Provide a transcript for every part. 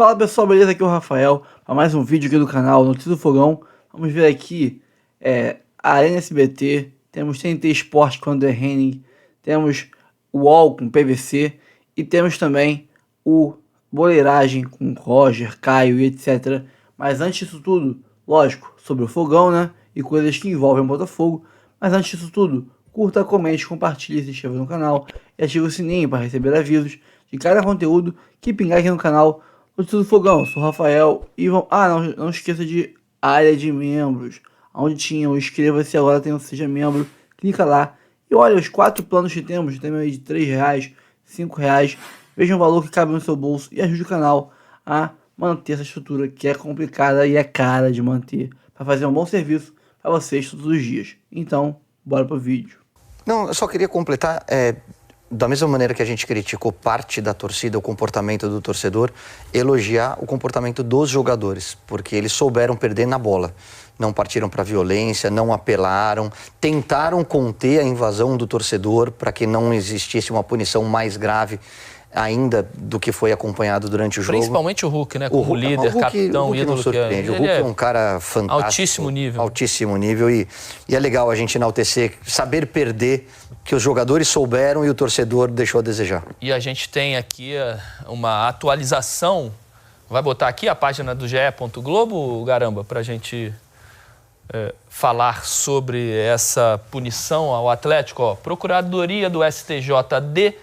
Fala pessoal, beleza? Aqui é o Rafael para mais um vídeo aqui do canal Notícias do Fogão. Vamos ver aqui a Arena SBT, temos TNT Esporte com André Henning, temos o UOL com PVC e temos também o Boleiragem com Roger, Caio e etc. Mas antes disso tudo, lógico, sobre o Fogão, né? E coisas que envolvem o Botafogo. Mas antes disso tudo, curta, comente, compartilhe, se inscreva no canal e ative o sininho para receber avisos de cada conteúdo que pingar aqui no canal Notícias do Fogão. Sou o Rafael e não esqueça de área de membros, onde tinha o inscreva-se agora, tem o seja membro, clica lá e olha os 4 planos que temos aí de R$3, R$5, veja o valor que cabe no seu bolso e ajude o canal a manter essa estrutura que é complicada e é cara de manter, para fazer um bom serviço para vocês todos os dias. Então, bora pro vídeo. Não, eu só queria completar, da mesma maneira que a gente criticou parte da torcida, o comportamento do torcedor, elogiar o comportamento dos jogadores, porque eles souberam perder na bola. Não partiram para violência, não apelaram, tentaram conter a invasão do torcedor para que não existisse uma punição mais grave ainda do que foi acompanhado durante o jogo. Principalmente o Hulk, né? Como líder, capitão, ídolo. Não surpreende. O Hulk é um cara fantástico. Altíssimo nível. Altíssimo nível. E é legal a gente enaltecer, saber perder, que os jogadores souberam e o torcedor deixou a desejar. E a gente tem aqui uma atualização. Vai botar aqui a página do GE.globo, Garamba, para a gente falar sobre essa punição ao Atlético. Ó, Procuradoria do STJD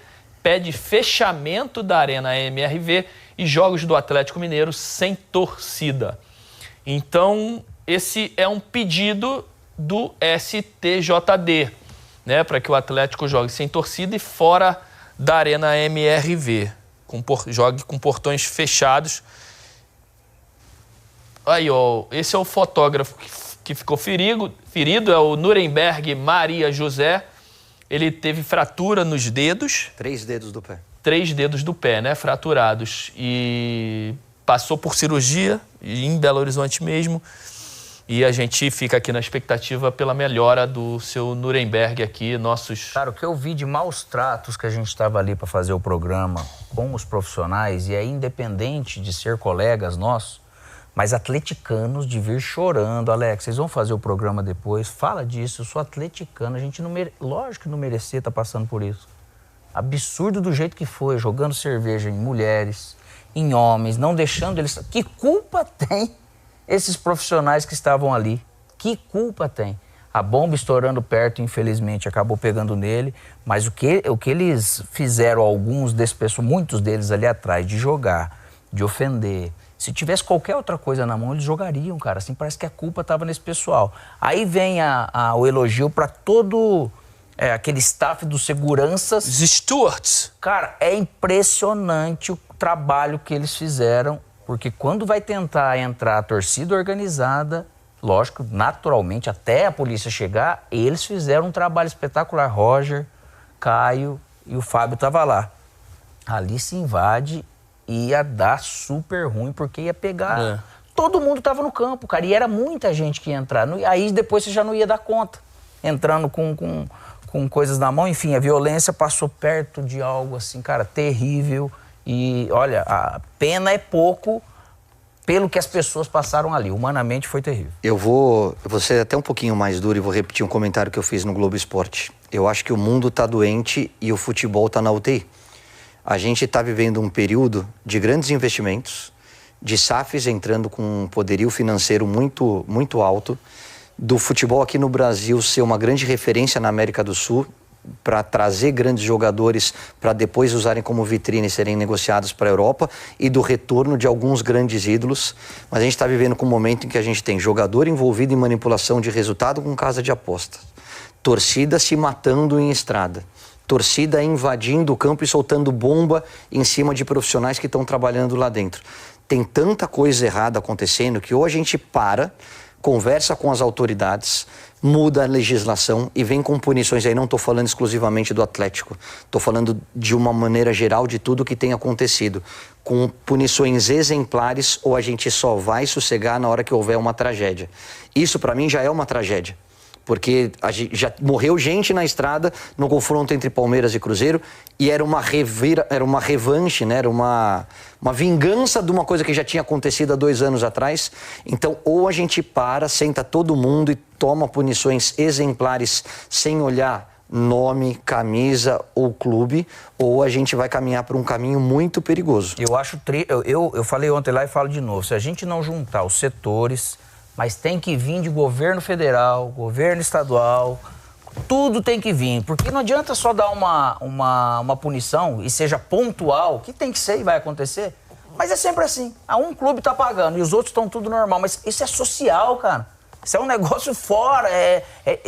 pede fechamento da Arena MRV e jogos do Atlético Mineiro sem torcida. Então, esse é um pedido do STJD, né, para que o Atlético jogue sem torcida e fora da Arena MRV, jogue com portões fechados. Aí, ó, esse é o fotógrafo que ficou ferido, é o Nuremberg Maria José. Ele teve fratura nos dedos. 3 dedos do pé. 3 dedos do pé, né? Fraturados. E passou por cirurgia em Belo Horizonte mesmo. E a gente fica aqui na expectativa pela melhora do seu Nuremberg aqui, nossos... Cara, o que eu vi de maus tratos que a gente estava ali para fazer o programa com os profissionais, e é independente de ser colegas nossos, mas atleticanos de vir chorando. Alex, vocês vão fazer o programa depois, fala disso, eu sou atleticano, a gente não lógico que não merecia estar passando por isso. Absurdo do jeito que foi, jogando cerveja em mulheres, em homens, não deixando eles... Que culpa tem esses profissionais que estavam ali? Que culpa tem? A bomba estourando perto, infelizmente, acabou pegando nele, mas o que eles fizeram, muitos deles ali atrás, de jogar, de ofender... Se tivesse qualquer outra coisa na mão, eles jogariam, cara. Assim, parece que a culpa estava nesse pessoal. Aí vem o elogio para todo aquele staff dos seguranças. Os stewards. Cara, é impressionante o trabalho que eles fizeram, porque quando vai tentar entrar a torcida organizada, lógico, naturalmente, até a polícia chegar, eles fizeram um trabalho espetacular. Roger, Caio e o Fábio estavam lá. Ali se invade... ia dar super ruim, porque ia pegar... Todo mundo tava no campo, cara, e era muita gente que ia entrar. Aí depois você já não ia dar conta, entrando com coisas na mão. Enfim, a violência passou perto de algo assim, cara, terrível. E, olha, a pena é pouco pelo que as pessoas passaram ali. Humanamente foi terrível. Eu vou ser até um pouquinho mais duro e vou repetir um comentário que eu fiz no Globo Esporte. Eu acho que o mundo tá doente e o futebol tá na UTI. A gente está vivendo um período de grandes investimentos, de SAFs entrando com um poderio financeiro muito, muito alto, do futebol aqui no Brasil ser uma grande referência na América do Sul, para trazer grandes jogadores para depois usarem como vitrine e serem negociados para a Europa, e do retorno de alguns grandes ídolos. Mas a gente está vivendo com um momento em que a gente tem jogador envolvido em manipulação de resultado com casa de aposta, torcida se matando em estrada, torcida invadindo o campo e soltando bomba em cima de profissionais que estão trabalhando lá dentro. Tem tanta coisa errada acontecendo que ou a gente conversa com as autoridades, muda a legislação e vem com punições. Aí não estou falando exclusivamente do Atlético, estou falando de uma maneira geral de tudo que tem acontecido, com punições exemplares, ou a gente só vai sossegar na hora que houver uma tragédia. Isso para mim já é uma tragédia. Porque já morreu gente na estrada no confronto entre Palmeiras e Cruzeiro e era uma revanche, né? Era uma vingança de uma coisa que já tinha acontecido há 2 anos atrás. Então, ou a gente senta todo mundo e toma punições exemplares sem olhar nome, camisa ou clube, ou a gente vai caminhar por um caminho muito perigoso. Eu acho eu falei ontem lá e falo de novo, se a gente não juntar os setores, mas tem que vir de governo federal, governo estadual, tudo tem que vir, porque não adianta só dar uma punição e seja pontual, que tem que ser e vai acontecer, mas é sempre assim, um clube tá pagando e os outros estão tudo normal, mas isso é social, cara. Isso é um negócio fora,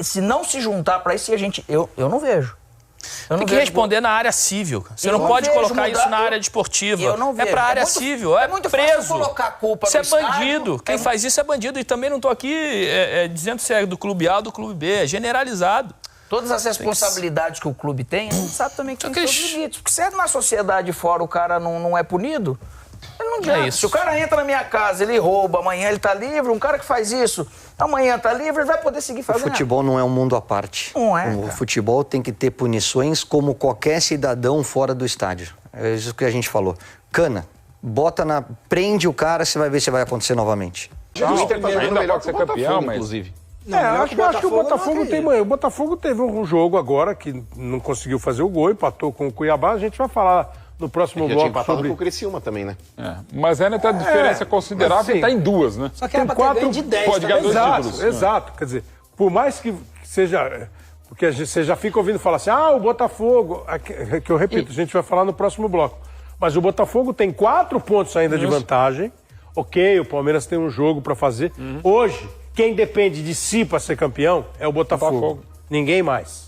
se não se juntar para isso, eu não vejo. Tem que responder na área civil. Você não pode colocar isso na área desportiva. Eu não vejo. É para a área civil, é muito preso. Colocar a culpa isso no é bandido. estádio. Quem faz isso é bandido. E também não estou aqui dizendo se é do clube A ou do clube B. É generalizado. Todas as responsabilidades que o clube tem, a gente sabe também que tem seus limites. Porque se é na sociedade fora o cara não é punido, ele não adianta. Se o cara entra na minha casa, ele rouba, amanhã ele tá livre, um cara que faz isso, amanhã tá livre, ele vai poder seguir fazendo. O futebol não é um mundo à parte. Não é, O cara. futebol tem que ter punições como qualquer cidadão fora do estádio. É isso que a gente falou. Cana, prende o cara, você vai ver se vai acontecer novamente. O Inter tá jogando melhor que ser campeão, inclusive. Acho que o Botafogo tem. O Botafogo teve um jogo agora que não conseguiu fazer o gol, empatou com o Cuiabá. A gente vai falar no próximo bloco sobre... com o Criciúma também, né? Mas ainda tem a diferença considerável, assim, que está em 2, né? Só que era pra ter ganho de 10. Pode ganhar 2 títulos. Exato. Quer dizer, por mais que seja... Porque você já fica ouvindo falar assim, o Botafogo... Que eu repito, a gente vai falar no próximo bloco. Mas o Botafogo tem 4 pontos ainda de vantagem. Ok, o Palmeiras tem um jogo para fazer. Hoje, quem depende de si para ser campeão é o Botafogo. Ninguém mais.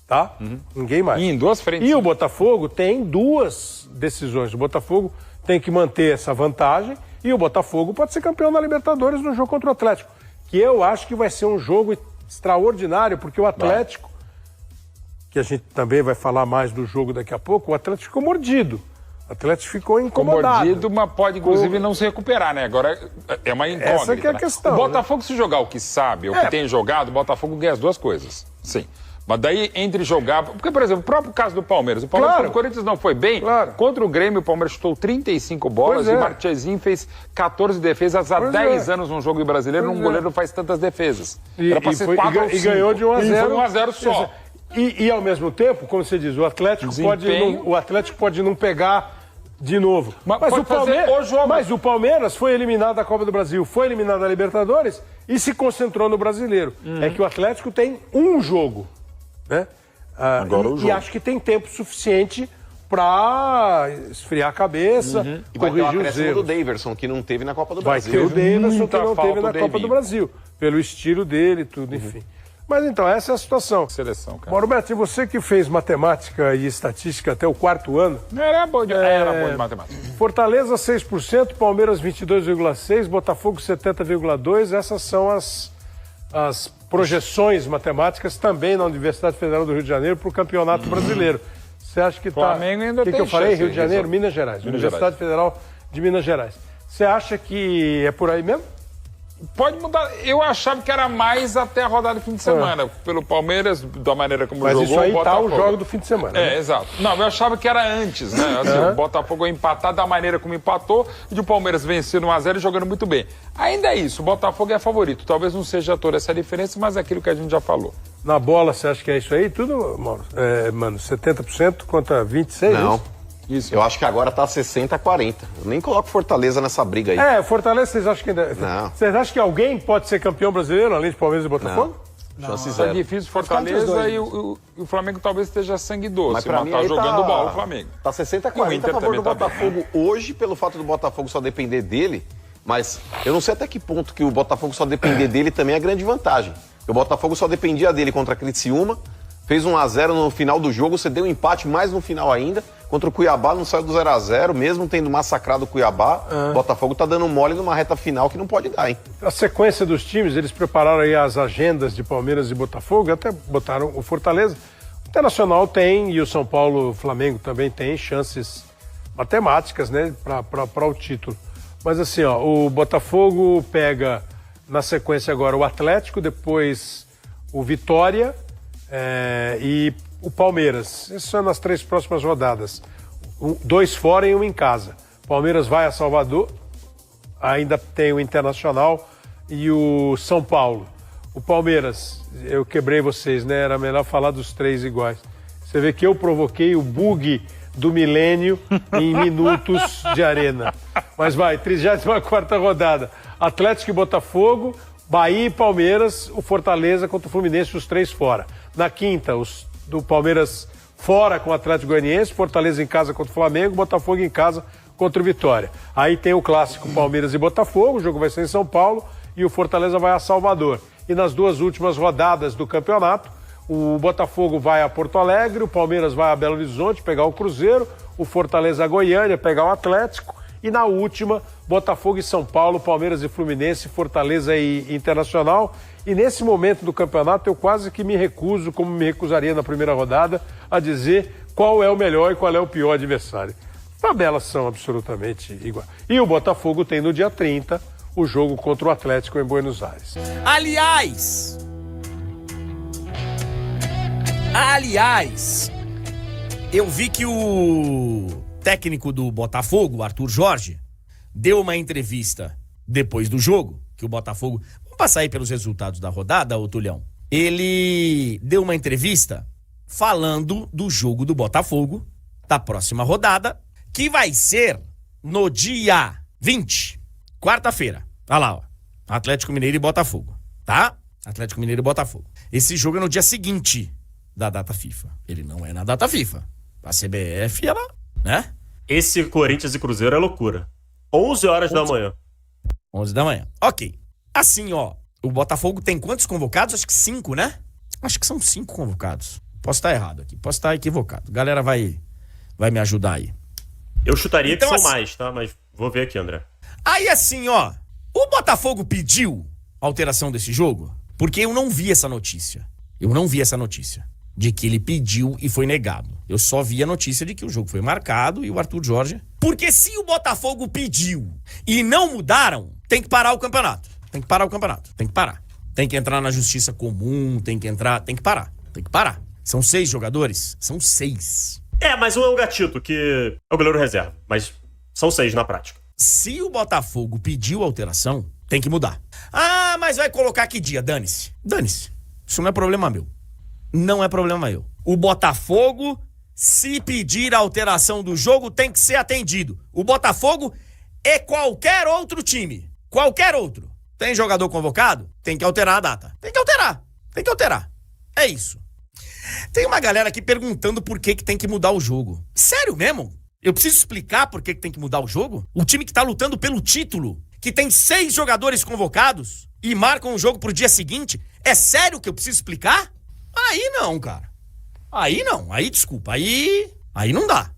Tá? Ninguém mais. E em 2 frentes. E o Botafogo tem 2 decisões. O Botafogo tem que manter essa vantagem e o Botafogo pode ser campeão da Libertadores no jogo contra o Atlético. Que eu acho que vai ser um jogo extraordinário, porque o Atlético, que a gente também vai falar mais do jogo daqui a pouco, o Atlético ficou mordido. O Atlético ficou incomodado. Mordido, mas pode, inclusive, não se recuperar, né? Agora é uma incógnita. Essa que é a questão. O Botafogo, se jogar o que sabe, o que tem jogado, o Botafogo ganha as 2 coisas. Sim. Mas daí, entre jogar... Porque, por exemplo, o próprio caso do Palmeiras. O Corinthians não foi bem. Contra o Grêmio, o Palmeiras chutou 35 bolas e o Marchezinho fez 14 defesas há 10 anos num jogo brasileiro. Um goleiro não faz tantas defesas. Era pra ser 4 ou 5. E ganhou de 1 a 0. E foi 1 a 0 só. E ao mesmo tempo, como você diz, o Atlético pode não pegar de novo. Mas o Palmeiras foi eliminado da Copa do Brasil, foi eliminado da Libertadores e se concentrou no Brasileiro. É que o Atlético tem um jogo. Né? E acho que tem tempo suficiente para esfriar a cabeça, E vai ter corrigir o os erros. do Daverson, que não teve na Copa do Vai Brasil. ter o Daverson, que não teve na do Copa do Brasil, pelo estilo dele e tudo, enfim. Mas então, essa é a situação. Seleção, cara. Mauro Beto, e você que fez matemática e estatística até o 4º ano... Era bom de matemática. Fortaleza 6%, Palmeiras 22,6%, Botafogo 70,2%. Essas são as projeções matemáticas também na Universidade Federal do Rio de Janeiro para o Campeonato Brasileiro. Você acha que está... Flamengo ainda tem que eu falei? chance, Rio de Janeiro, Minas Gerais. Universidade Federal de Minas Gerais. Você acha que é por aí mesmo? Pode mudar. Eu achava que era mais até a rodada do fim de semana. Pelo Palmeiras, da maneira como jogou, Mas isso aí o Botafogo. tá o jogo do fim de semana. Né? Exato. Não, eu achava que era antes, né? Assim, o Botafogo empatar da maneira como empatou e o Palmeiras vencendo 1 a 0 e jogando muito bem. Ainda é isso, o Botafogo é favorito. Talvez não seja toda essa diferença, mas é aquilo que a gente já falou. Na bola, você acha que é isso aí? Tudo, Mauro? Mano, 70% contra 26%? Não. Isso. Eu acho que agora tá 60-40. Eu nem coloco Fortaleza nessa briga aí. Fortaleza, vocês acham que ainda... Não. Vocês acham que alguém pode ser campeão brasileiro, além de Palmeiras e Botafogo? Chance É zero. difícil Fortaleza e o Flamengo talvez esteja sangue doce. Mas pra mim tá aí jogando bola o Flamengo. Tá E o 60-40 Inter a favor também do tá Botafogo hoje, pelo fato do Botafogo só depender dele. Mas eu não sei até que ponto que o Botafogo só depender dele também é grande vantagem. O Botafogo só dependia dele contra a Criciúma, fez 1 a 0 no final do jogo, você deu um empate mais no final ainda. Contra o Cuiabá não saiu do 0 a 0, mesmo tendo massacrado o Cuiabá. O Botafogo tá dando mole numa reta final que não pode dar, hein? A sequência dos times, eles prepararam aí as agendas de Palmeiras e Botafogo, até botaram o Fortaleza. O Internacional tem, e o São Paulo, o Flamengo também tem chances matemáticas, né, para o título. Mas assim, ó, o Botafogo pega na sequência agora o Atlético, depois o Vitória e o Palmeiras. Essas são nas 3 próximas rodadas. 2 fora e 1 em casa. Palmeiras vai a Salvador, ainda tem o Internacional e o São Paulo. O Palmeiras, eu quebrei vocês, né? Era melhor falar dos 3 iguais. Você vê que eu provoquei o bug do milênio em minutos de arena. Mas vai, 34ª rodada. Atlético e Botafogo, Bahia e Palmeiras, o Fortaleza contra o Fluminense, os 3 fora. Na quinta, os do Palmeiras fora com o Atlético Goianiense, Fortaleza em casa contra o Flamengo, Botafogo em casa contra o Vitória. Aí tem o clássico Palmeiras e Botafogo, o jogo vai ser em São Paulo, e o Fortaleza vai a Salvador. E nas 2 últimas rodadas do campeonato, o Botafogo vai a Porto Alegre, o Palmeiras vai a Belo Horizonte pegar o Cruzeiro, o Fortaleza a Goiânia pegar o Atlético, e na última, Botafogo e São Paulo, Palmeiras e Fluminense, Fortaleza e Internacional. E nesse momento do campeonato eu quase que me recuso, como me recusaria na primeira rodada, a dizer qual é o melhor e qual é o pior adversário. Tabelas são absolutamente iguais. E o Botafogo tem no dia 30 o jogo contra o Atlético em Buenos Aires. Aliás, eu vi que o técnico do Botafogo, Arthur Jorge, deu uma entrevista depois do jogo, que o Botafogo... Vamos passar aí pelos resultados da rodada, ô Tulhão. Ele deu uma entrevista falando do jogo do Botafogo, da próxima rodada, que vai ser no dia 20, quarta-feira. Olha lá, ó. Atlético Mineiro e Botafogo, tá? Atlético Mineiro e Botafogo. Esse jogo é no dia seguinte da data FIFA. Ele não é na data FIFA. A CBF, ela, né? Esse Corinthians e Cruzeiro é loucura. 11 horas da manhã. 11 da manhã. Ok. Assim, ó, o Botafogo tem quantos convocados? Acho que 5, né? Acho que são 5 convocados. Posso estar errado aqui, posso estar equivocado. Galera vai me ajudar aí. Eu chutaria então, que são assim, mais, tá? Mas vou ver aqui, André. Aí assim, ó, o Botafogo pediu alteração desse jogo? Porque eu não vi essa notícia. De que ele pediu e foi negado. Eu só vi a notícia de que o jogo foi marcado e o Arthur Jorge... Porque se o Botafogo pediu e não mudaram, tem que parar o campeonato. Tem que parar. Tem que entrar na justiça comum, tem que parar. São 6 jogadores? São 6. Mas um é o Gatito, que é o goleiro reserva. Mas são 6 na prática. Se o Botafogo pediu alteração, tem que mudar. Ah, mas vai colocar que dia? Dane-se. Isso não é problema meu. Não é problema meu. O Botafogo, se pedir a alteração do jogo, tem que ser atendido. O Botafogo é qualquer outro time. Qualquer outro. Tem jogador convocado? Tem que alterar a data. Tem que alterar. É isso. Tem uma galera aqui perguntando por que tem que mudar o jogo. Sério mesmo? Eu preciso explicar por que tem que mudar o jogo? O time que tá lutando pelo título, que tem 6 jogadores convocados e marcam o jogo pro dia seguinte, é sério que eu preciso explicar? Aí não, cara. Aí não. Aí, desculpa. Aí não dá.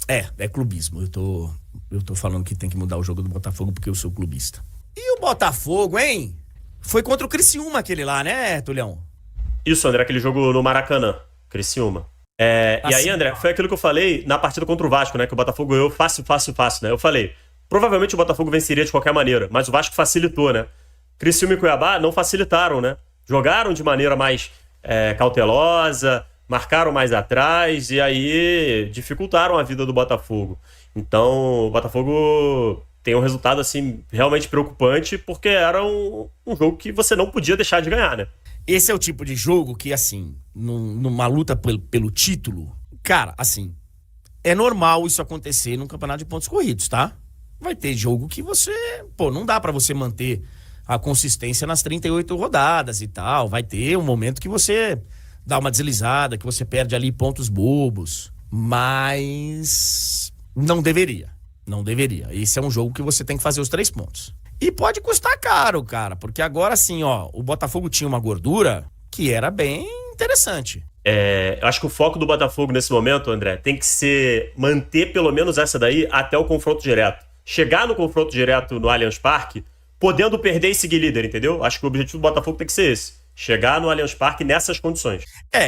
É clubismo. Eu tô falando que tem que mudar o jogo do Botafogo porque eu sou clubista. E o Botafogo, hein? Foi contra o Criciúma aquele lá, né, Tulhão? Isso, André, aquele jogo no Maracanã. Criciúma. E aí, André, foi aquilo que eu falei na partida contra o Vasco, né? Que o Botafogo ganhou fácil, né? Eu falei, provavelmente o Botafogo venceria de qualquer maneira, mas o Vasco facilitou, né? Criciúma e Cuiabá não facilitaram, né? Jogaram de maneira mais cautelosa, marcaram mais atrás e aí dificultaram a vida do Botafogo. Então, o Botafogo tem um resultado, assim, realmente preocupante, porque era um jogo que você não podia deixar de ganhar, né? Esse é o tipo de jogo que, assim, numa luta pelo título, cara, assim, é normal isso acontecer num campeonato de pontos corridos, tá? Vai ter jogo que não dá pra você manter a consistência nas 38 rodadas e tal. Vai ter um momento que você dá uma deslizada, que você perde ali pontos bobos. Mas não deveria. Esse é um jogo que você tem que fazer os 3 pontos. E pode custar caro, cara, porque agora sim, ó, o Botafogo tinha uma gordura que era bem interessante. Eu acho que o foco do Botafogo nesse momento, André, tem que ser manter pelo menos essa daí até o confronto direto. Chegar no confronto direto no Allianz Parque, podendo perder e seguir líder, entendeu? Acho que o objetivo do Botafogo tem que ser esse. Chegar no Allianz Parque nessas condições.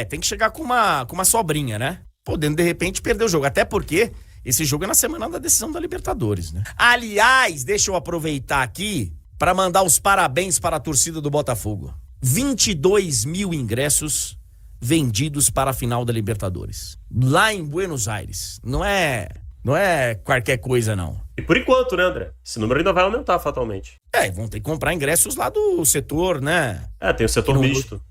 Tem que chegar com uma sobrinha, né? Podendo, de repente, perder o jogo. Até porque esse jogo é na semana da decisão da Libertadores, né? Aliás, deixa eu aproveitar aqui para mandar os parabéns para a torcida do Botafogo. 22 mil ingressos vendidos para a final da Libertadores. Lá em Buenos Aires. Não é qualquer coisa, não. E por enquanto, né, André? Esse número ainda vai aumentar fatalmente. Vão ter que comprar ingressos lá do setor, né? Tem o setor misto.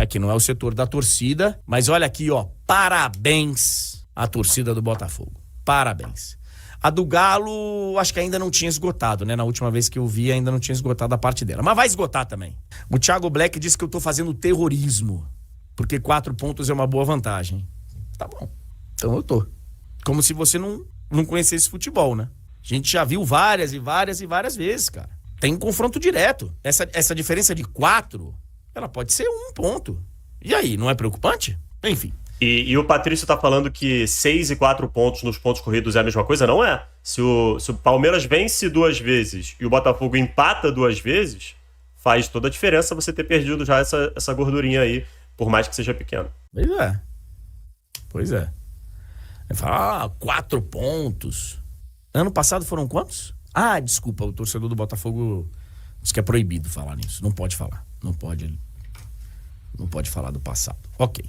Que não é o setor da torcida. Mas olha aqui, ó. Parabéns à torcida do Botafogo. Parabéns. A do Galo, acho que ainda não tinha esgotado, né? Na última vez que eu vi, ainda não tinha esgotado a parte dela. Mas vai esgotar também. O Thiago Black disse que eu tô fazendo terrorismo. Porque 4 pontos é uma boa vantagem. Tá bom. Então eu tô. Como se você não conhecesse futebol, né? A gente já viu várias vezes, cara. Tem um confronto direto. Essa diferença de 4, ela pode ser 1 ponto. E aí, não é preocupante? Enfim. E o Patrício tá falando que 6 e 4 pontos nos pontos corridos é a mesma coisa? Não é. Se o Palmeiras vence 2 vezes e o Botafogo empata 2 vezes, faz toda a diferença você ter perdido já essa gordurinha aí, por mais que seja pequeno. Pois é. Ele fala, 4 pontos. Ano passado foram quantos? Desculpa, o torcedor do Botafogo diz que é proibido falar nisso. Não pode falar. Não pode falar do passado. Ok.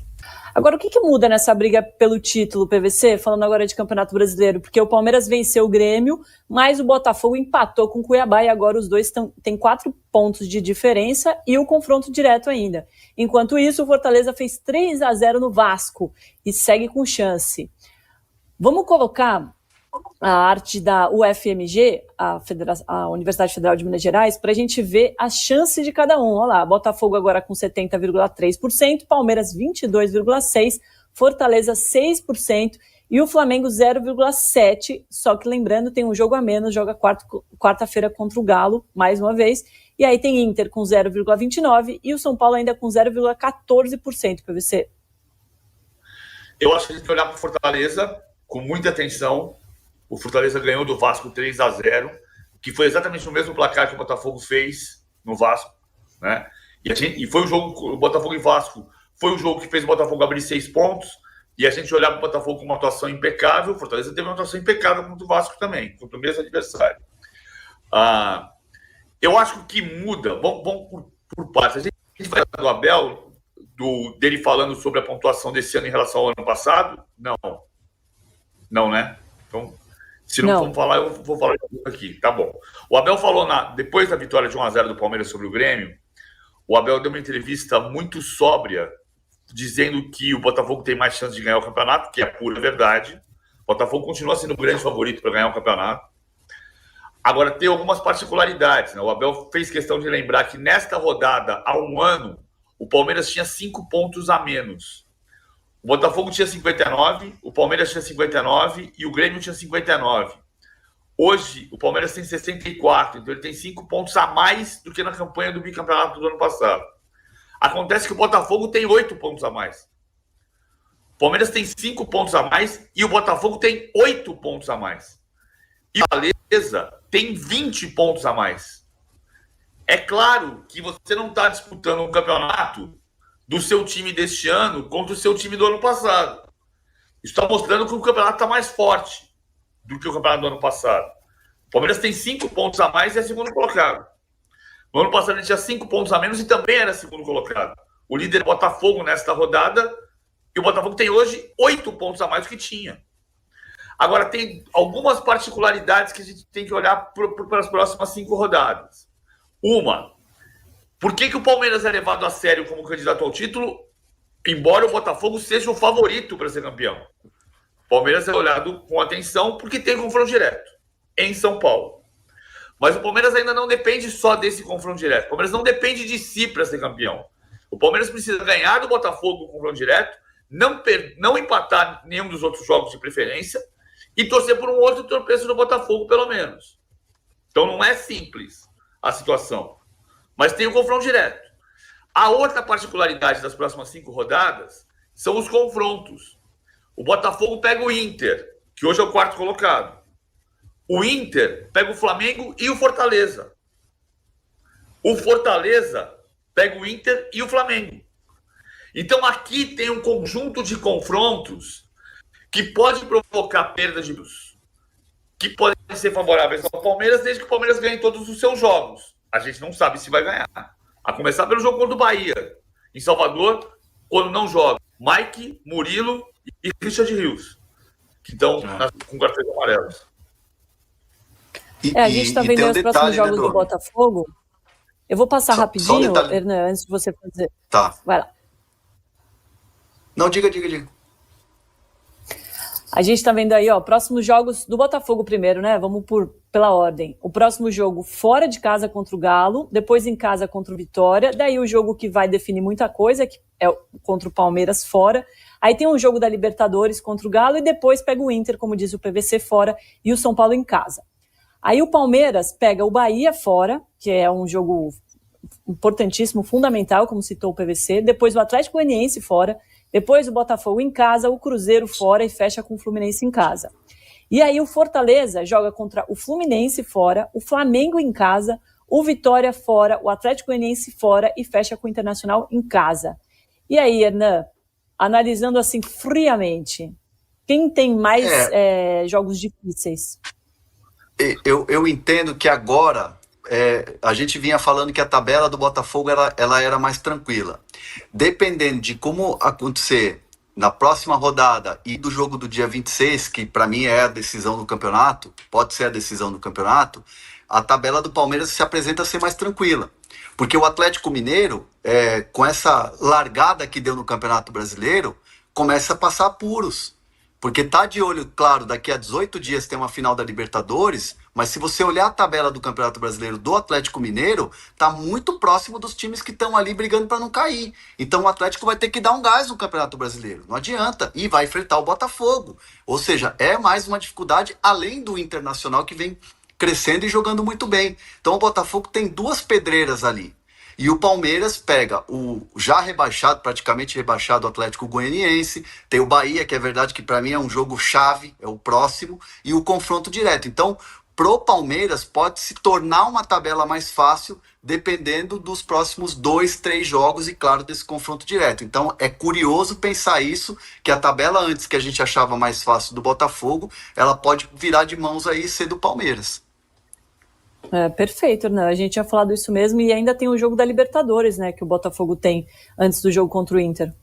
Agora, o que muda nessa briga pelo título, PVC? Falando agora de Campeonato Brasileiro, porque o Palmeiras venceu o Grêmio, mas o Botafogo empatou com o Cuiabá e agora os dois têm 4 pontos de diferença e o confronto direto ainda. Enquanto isso, o Fortaleza fez 3-0 no Vasco e segue com chance. Vamos colocar a arte da UFMG, a Universidade Federal de Minas Gerais, para a gente ver as chances de cada um. Olha lá, Botafogo agora com 70,3%, Palmeiras 22,6%, Fortaleza 6% e o Flamengo 0,7%. Só que lembrando, tem um jogo a menos, joga quarta-feira contra o Galo, mais uma vez. E aí tem Inter com 0,29% e o São Paulo ainda com 0,14%, PVC. Eu acho que a gente tem que olhar para o Fortaleza com muita atenção. O Fortaleza ganhou do Vasco 3-0, que foi exatamente o mesmo placar que o Botafogo fez no Vasco, né? E foi o jogo, o Botafogo e Vasco, foi o jogo que fez o Botafogo abrir 6 pontos, e a gente olhar para o Botafogo com uma atuação impecável. O Fortaleza teve uma atuação impecável contra o Vasco também, contra o mesmo adversário. Eu acho que o que muda, vamos por partes. A gente vai falar do Abel, dele falando sobre a pontuação desse ano em relação ao ano passado? Não, né? Então, se não vamos falar, eu vou falar aqui, tá bom. O Abel falou, depois da vitória de 1-0 do Palmeiras sobre o Grêmio, o Abel deu uma entrevista muito sóbria, dizendo que o Botafogo tem mais chance de ganhar o campeonato, que é a pura verdade. O Botafogo continua sendo o grande favorito para ganhar o campeonato. Agora, tem algumas particularidades, né? O Abel fez questão de lembrar que nesta rodada, há um ano, o Palmeiras tinha 5 pontos a menos. O Botafogo tinha 59, o Palmeiras tinha 59 e o Grêmio tinha 59. Hoje, o Palmeiras tem 64, então ele tem 5 pontos a mais do que na campanha do bicampeonato do ano passado. Acontece que o Botafogo tem 8 pontos a mais. O Palmeiras tem 5 pontos a mais e o Botafogo tem 8 pontos a mais. E o Fortaleza tem 20 pontos a mais. É claro que você não está disputando um campeonato do seu time deste ano contra o seu time do ano passado. Isso está mostrando que o campeonato está mais forte do que o campeonato do ano passado. O Palmeiras tem 5 pontos a mais e é segundo colocado. No ano passado ele tinha 5 pontos a menos e também era segundo colocado. O líder é o Botafogo nesta rodada e o Botafogo tem hoje 8 pontos a mais do que tinha. Agora, tem algumas particularidades que a gente tem que olhar para as próximas 5 rodadas. Uma, por que o Palmeiras é levado a sério como candidato ao título, embora o Botafogo seja o favorito para ser campeão? O Palmeiras é olhado com atenção porque tem confronto direto em São Paulo. Mas o Palmeiras ainda não depende só desse confronto direto. O Palmeiras não depende de si para ser campeão. O Palmeiras precisa ganhar do Botafogo com confronto direto, não empatar nenhum dos outros jogos de preferência e torcer por um outro tropeço do Botafogo, pelo menos. Então não é simples a situação. Mas tem o confronto direto. A outra particularidade das próximas 5 rodadas são os confrontos. O Botafogo pega o Inter, que hoje é o 4º colocado. O Inter pega o Flamengo e o Fortaleza. O Fortaleza pega o Inter e o Flamengo. Então aqui tem um conjunto de confrontos que pode provocar perdas de luz, que podem ser favoráveis ao Palmeiras, desde que o Palmeiras ganhe todos os seus jogos. A gente não sabe se vai ganhar. A começar pelo jogo contra o Bahia, em Salvador, quando não joga. Mike, Murilo e Richard Rios, que estão com cartões amarelos. A gente está vendo os próximos jogos do Botafogo. Eu vou passar rapidinho, Hernan, antes de você fazer. Tá. Vai lá. Não, diga. A gente está vendo aí, próximos jogos do Botafogo primeiro, né? Vamos pela ordem. O próximo jogo fora de casa contra o Galo, depois em casa contra o Vitória, daí o jogo que vai definir muita coisa, que é contra o Palmeiras fora. Aí tem um jogo da Libertadores contra o Galo e depois pega o Inter, como diz o PVC, fora e o São Paulo em casa. Aí o Palmeiras pega o Bahia fora, que é um jogo importantíssimo, fundamental, como citou o PVC, depois o Atlético Goianiense fora, depois o Botafogo em casa, o Cruzeiro fora e fecha com o Fluminense em casa. E aí o Fortaleza joga contra o Fluminense fora, o Flamengo em casa, o Vitória fora, o Atlético Goianiense fora e fecha com o Internacional em casa. E aí, Hernan, analisando assim friamente, quem tem mais jogos difíceis? Eu entendo que agora a gente vinha falando que a tabela do Botafogo ela era mais tranquila. Dependendo de como acontecer na próxima rodada e do jogo do dia 26, que para mim é a decisão do campeonato, pode ser a decisão do campeonato, a tabela do Palmeiras se apresenta a ser mais tranquila. Porque o Atlético Mineiro, com essa largada que deu no Campeonato Brasileiro, começa a passar apuros. Porque tá de olho, claro, daqui a 18 dias tem uma final da Libertadores, mas se você olhar a tabela do Campeonato Brasileiro do Atlético Mineiro, tá muito próximo dos times que estão ali brigando para não cair. Então o Atlético vai ter que dar um gás no Campeonato Brasileiro, não adianta, e vai enfrentar o Botafogo. Ou seja, é mais uma dificuldade além do Internacional que vem crescendo e jogando muito bem. Então o Botafogo tem duas pedreiras ali. E o Palmeiras pega o já rebaixado, praticamente rebaixado Atlético Goianiense, tem o Bahia, que é verdade que para mim é um jogo chave, é o próximo, e o confronto direto. Então, pro Palmeiras pode se tornar uma tabela mais fácil, dependendo dos próximos 2, 3 jogos e, claro, desse confronto direto. Então, é curioso pensar isso, que a tabela antes que a gente achava mais fácil do Botafogo, ela pode virar de mãos aí e ser do Palmeiras. Perfeito, né? A gente tinha falado isso mesmo e ainda tem o jogo da Libertadores, né? Que o Botafogo tem antes do jogo contra o Inter.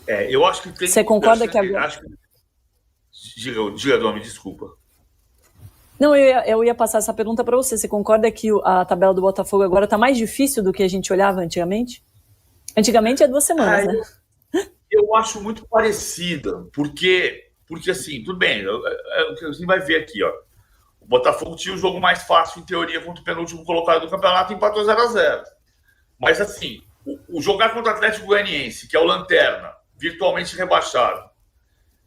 Eu acho que tem... Você concorda que agora... Diga, Domi, desculpa. Não, eu ia passar essa pergunta para você. Você concorda que a tabela do Botafogo agora está mais difícil do que a gente olhava antigamente? Antigamente é 2 semanas, né? Eu acho muito parecida, porque assim, tudo bem, você vai ver aqui, ó. O Botafogo tinha o jogo mais fácil, em teoria, contra o penúltimo colocado do campeonato, empatou 0-0. Mas, assim, o jogar contra o Atlético Goianiense, que é o lanterna, virtualmente rebaixado,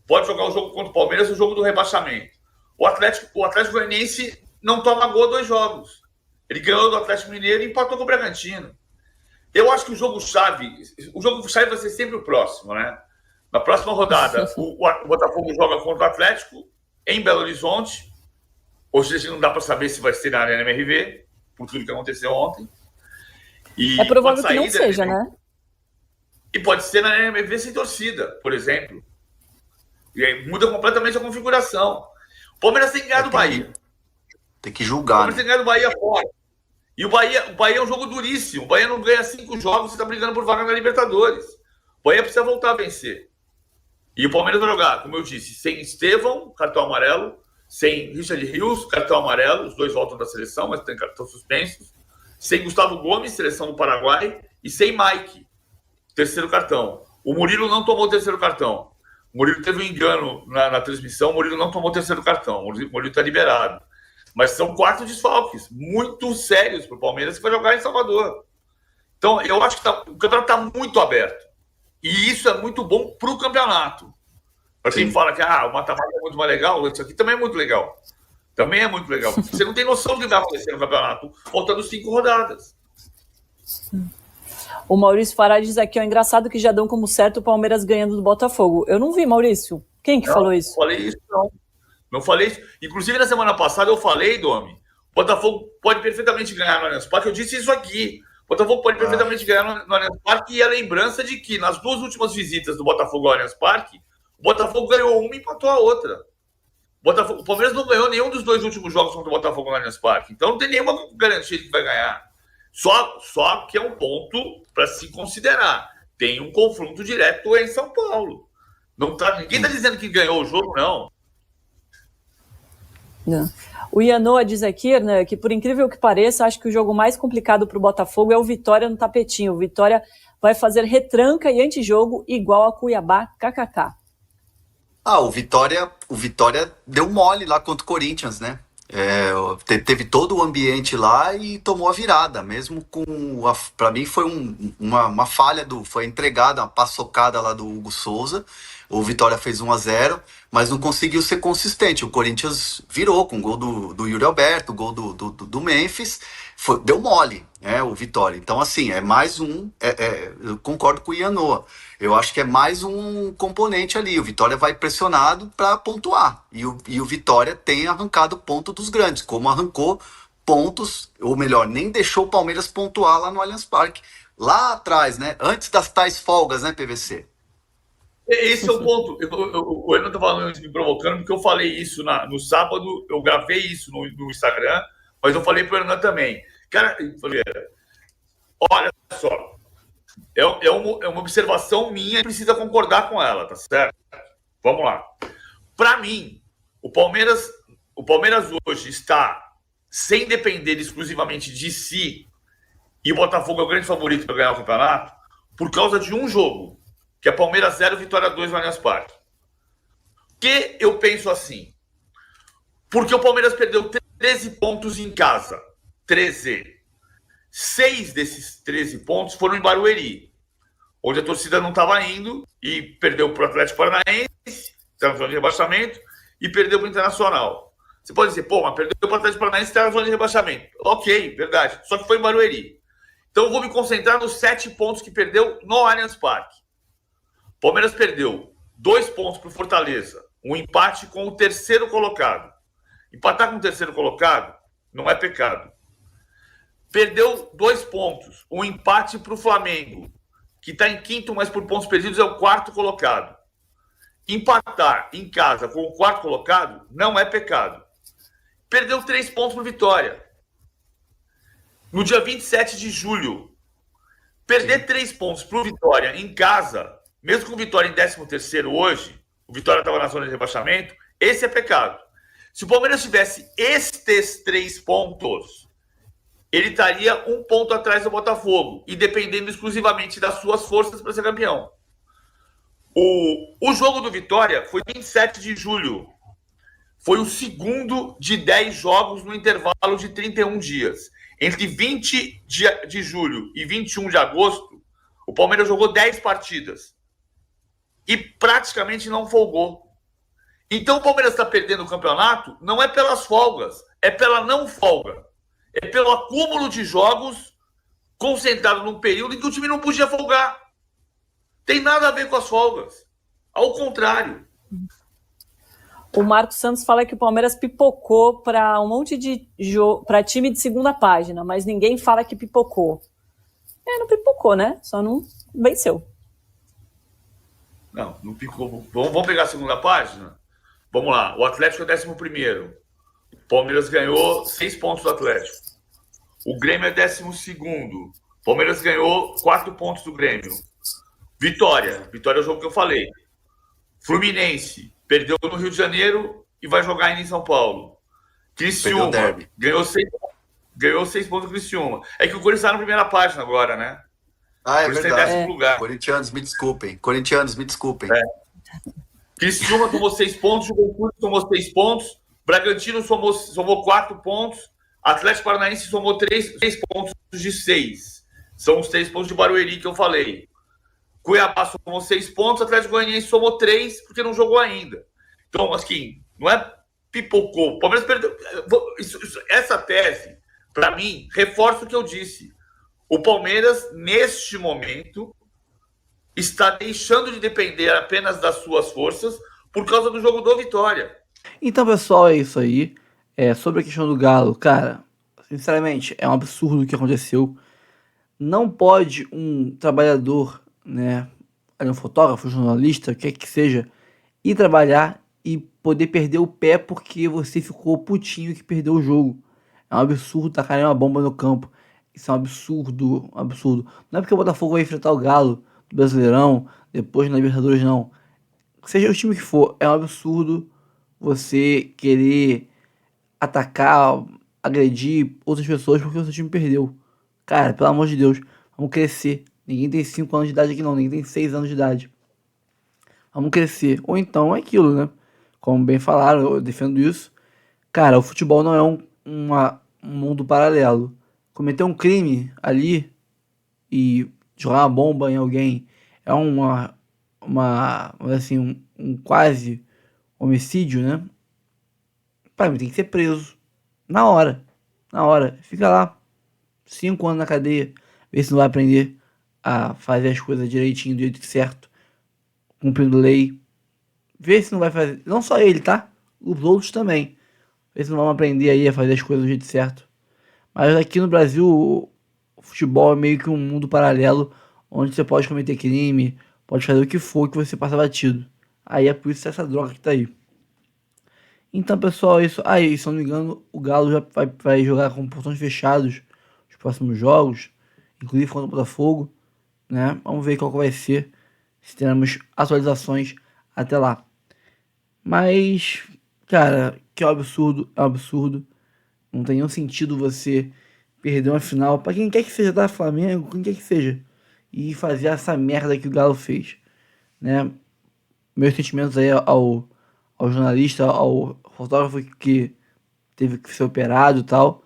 pode jogar o jogo contra o Palmeiras, o jogo do rebaixamento. O Atlético Goianiense não toma gol 2 jogos. Ele ganhou do Atlético Mineiro e empatou com o Bragantino. Eu acho que o jogo-chave vai ser sempre o próximo, né? Na próxima rodada, o Botafogo joga contra o Atlético em Belo Horizonte. Hoje não dá para saber se vai ser na Arena MRV, por tudo que aconteceu ontem. É provável que não seja, né? E pode ser na Arena MRV sem torcida, por exemplo. E aí muda completamente a configuração. O Palmeiras tem que ganhar do Bahia. Tem que julgar. O Palmeiras tem que ganhar do Bahia fora. E o Bahia é um jogo duríssimo. O Bahia não ganha 5 jogos e está brigando por vaga na Libertadores. O Bahia precisa voltar a vencer. E o Palmeiras vai jogar, como eu disse, sem Estevão, cartão amarelo, sem Richard Rios, cartão amarelo, os 2 voltam da seleção, mas tem cartão suspensos, sem Gustavo Gomes, seleção do Paraguai, e sem Mike, 3º cartão. O Murilo não tomou o 3º cartão. O Murilo teve um engano na transmissão, o Murilo não tomou o 3º cartão. O Murilo está liberado. Mas são 4 desfalques, muito sérios para o Palmeiras, que vai jogar em Salvador. Então, eu acho que o campeonato está muito aberto. E isso é muito bom para o campeonato. Para quem fala que o mata-mata é muito mais legal, isso aqui também é muito legal. Também é muito legal. Você não tem noção do que vai acontecer no campeonato, faltando 5 rodadas. O Maurício Fará diz aqui, engraçado que já dão como certo o Palmeiras ganhando do Botafogo. Eu não vi, Maurício. Quem que falou isso? Não falei isso, não. Não falei isso. Inclusive, na semana passada eu falei, Domi, o Botafogo pode perfeitamente ganhar no Allianz Parque. Eu disse isso aqui. O Botafogo pode perfeitamente ganhar no Allianz Parque, e a lembrança de que nas 2 últimas visitas do Botafogo ao Allianz Parque, o Botafogo ganhou uma e empatou a outra. O Palmeiras não ganhou nenhum dos 2 últimos jogos contra o Botafogo no Allianz Parque. Então não tem nenhuma garantia de que vai ganhar. Só que é um ponto para se considerar. Tem um confronto direto em São Paulo. Ninguém está dizendo que ganhou o jogo, não. Não. O Ianoa diz aqui, né, que por incrível que pareça, acho que o jogo mais complicado para o Botafogo é o Vitória no tapetinho. O Vitória vai fazer retranca e antijogo igual a Cuiabá, kkk. O Vitória deu mole lá contra o Corinthians, né? Teve todo o ambiente lá e tomou a virada, mesmo com para mim foi uma falha foi entregada, uma paçocada lá do Hugo Souza. O Vitória fez 1-0, mas não conseguiu ser consistente. O Corinthians virou com o gol do Yuri Alberto, o gol do Memphis, deu mole, né, o Vitória. Então, assim, é mais eu concordo com o Ianoa. Eu acho que é mais um componente ali. O Vitória vai pressionado para pontuar. E o Vitória tem arrancado ponto dos grandes, como arrancou pontos, ou melhor, nem deixou o Palmeiras pontuar lá no Allianz Parque. Lá atrás, né? Antes das tais folgas, né, PVC? Esse é o ponto. O Renan tá falando, me provocando, porque eu falei isso no sábado, eu gravei isso no Instagram, mas eu falei pro Renan também. Cara, eu falei, olha só, é uma observação minha e precisa concordar com ela, tá certo? Vamos lá. Para mim, o Palmeiras hoje está sem depender exclusivamente de si, e o Botafogo é o grande favorito para ganhar o campeonato, por causa de um jogo, que é Palmeiras 0, Vitória 2 no Allianz Parque. Que eu penso assim, porque o Palmeiras perdeu 13 pontos em casa. 13. 6 desses 13 pontos foram em Barueri, onde a torcida não estava indo e perdeu para o Atlético Paranaense, está na zona de rebaixamento, e perdeu para o Internacional. Você pode dizer, mas perdeu para o Atlético Paranaense, está na zona de rebaixamento. Ok, verdade. Só que foi em Barueri. Então eu vou me concentrar nos 7 pontos que perdeu no Allianz Parque. Palmeiras perdeu 2 pontos para o Fortaleza, um empate com o terceiro colocado. Empatar com o terceiro colocado não é pecado. Perdeu 2 pontos, um empate para o Flamengo, que está em quinto, mas por pontos perdidos é o quarto colocado. Empatar em casa com o quarto colocado não é pecado. Perdeu 3 pontos para o Vitória. No dia 27 de julho, perder 3 pontos para o Vitória em casa, mesmo com o Vitória em 13º hoje, o Vitória estava na zona de rebaixamento, esse é pecado. Se o Palmeiras tivesse estes 3 pontos, ele estaria 1 ponto atrás do Botafogo e dependendo exclusivamente das suas forças para ser campeão. O jogo do Vitória foi 27 de julho. Foi o segundo de 10 jogos no intervalo de 31 dias. Entre 20 de julho e 21 de agosto, o Palmeiras jogou 10 partidas. E praticamente não folgou. Então o Palmeiras está perdendo o campeonato não é pelas folgas, é pela não folga. É pelo acúmulo de jogos concentrado num período em que o time não podia folgar. Tem nada a ver com as folgas. Ao contrário. O Marcos Santos fala que o Palmeiras pipocou para um monte de para time de segunda página, mas ninguém fala que pipocou. Não pipocou, né? Só não venceu. Não pipocou. Vamos pegar a segunda página? Vamos lá. O Atlético é 11º. O Palmeiras ganhou 6 pontos do Atlético. O Grêmio é 12º. O Palmeiras ganhou 4 pontos do Grêmio. Vitória é o jogo que eu falei. Fluminense perdeu no Rio de Janeiro e vai jogar ainda em São Paulo. Criciúma ganhou 6 pontos do Criciúma. É que o Corinthians está na primeira página agora, né? É verdade. Lugar. Corintianos, me desculpem. Criciúma tomou 6 pontos, Juventude tomou 6 pontos, Bragantino somou 4 pontos, Atlético Paranaense somou 3 pontos de 6. São os 3 pontos de Barueri que eu falei. Cuiabá somou 6 pontos, Atlético Goianiense somou 3 porque não jogou ainda. Então, assim, não é pipocou. O Palmeiras perdeu. Essa tese, para mim, reforça o que eu disse. O Palmeiras, neste momento, está deixando de depender apenas das suas forças por causa do jogo do Vitória. Então, pessoal, é isso aí. Sobre a questão do Galo, cara, sinceramente, é um absurdo o que aconteceu. Não pode um trabalhador, né, um fotógrafo, jornalista, o que seja, ir trabalhar e poder perder o pé porque você ficou putinho que perdeu o jogo. É um absurdo tacarem uma bomba no campo. Isso é um absurdo, um absurdo. Não é porque o Botafogo vai enfrentar o Galo do Brasileirão, depois na Libertadores, não. Seja o time que for, é um absurdo você querer atacar, agredir outras pessoas porque o seu time perdeu. Cara, pelo amor de Deus, vamos crescer. Ninguém tem 5 anos de idade aqui não, ninguém tem 6 anos de idade. Vamos crescer. Ou então é aquilo, né? Como bem falaram, eu defendo isso. Cara, o futebol não é um mundo paralelo. Cometer um crime ali e jogar uma bomba em alguém é um quase homicídio, né? Pra mim tem que ser preso. Na hora. Na hora. Fica lá. 5 anos na cadeia. Vê se não vai aprender a fazer as coisas direitinho, do jeito certo. Cumprindo lei. Vê se não vai fazer. Não só ele, tá? Os outros também. Vê se não vão aprender aí a fazer as coisas do jeito certo. Mas aqui no Brasil, o futebol é meio que um mundo paralelo, onde você pode cometer crime, pode fazer o que for que você passa batido. Aí é por isso essa droga que tá aí. Então, pessoal, isso. Aí, se eu não me engano, o Galo já vai jogar com portões fechados os próximos jogos, inclusive contra o Botafogo, né? Vamos ver qual que vai ser, se teremos atualizações até lá. Mas, cara, que é um absurdo, é um absurdo. Não tem nenhum sentido você perder uma final, pra quem quer que seja, da Flamengo, quem quer que seja, e fazer essa merda que o Galo fez, né? Meus sentimentos aí ao jornalista, ao fotógrafo que teve que ser operado e tal,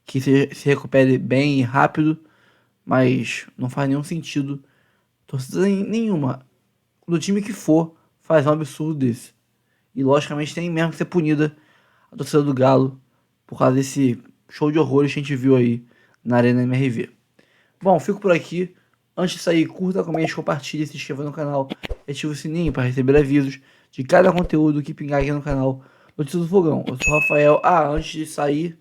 que se recupere bem e rápido, mas não faz nenhum sentido torcida nenhuma do time que for fazer um absurdo desse. E logicamente tem mesmo que ser punida a torcida do Galo por causa desse show de horrores que a gente viu aí na Arena MRV. Bom, fico por aqui. Antes de sair, curta, comente, compartilhe, se inscreva no canal e ative o sininho para receber avisos de cada conteúdo que pingar aqui no canal Notícias do Fogão. Eu sou o Rafael. Antes de sair,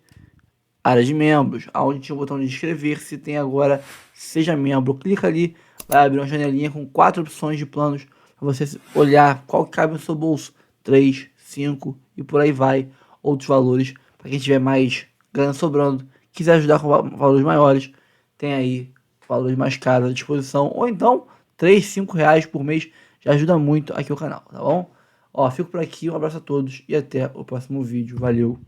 área de membros, onde tinha o botão de inscrever-se, tem agora Seja Membro. Clica ali, vai abrir uma janelinha com 4 opções de planos para você olhar qual que cabe no seu bolso. 3, 5 e por aí vai. Outros valores para quem tiver mais grana sobrando, quiser ajudar com valores maiores, tem aí valores mais caros à disposição, ou então 3, 5 reais por mês já ajuda muito aqui o canal, tá bom? Fico por aqui, um abraço a todos e até o próximo vídeo, valeu!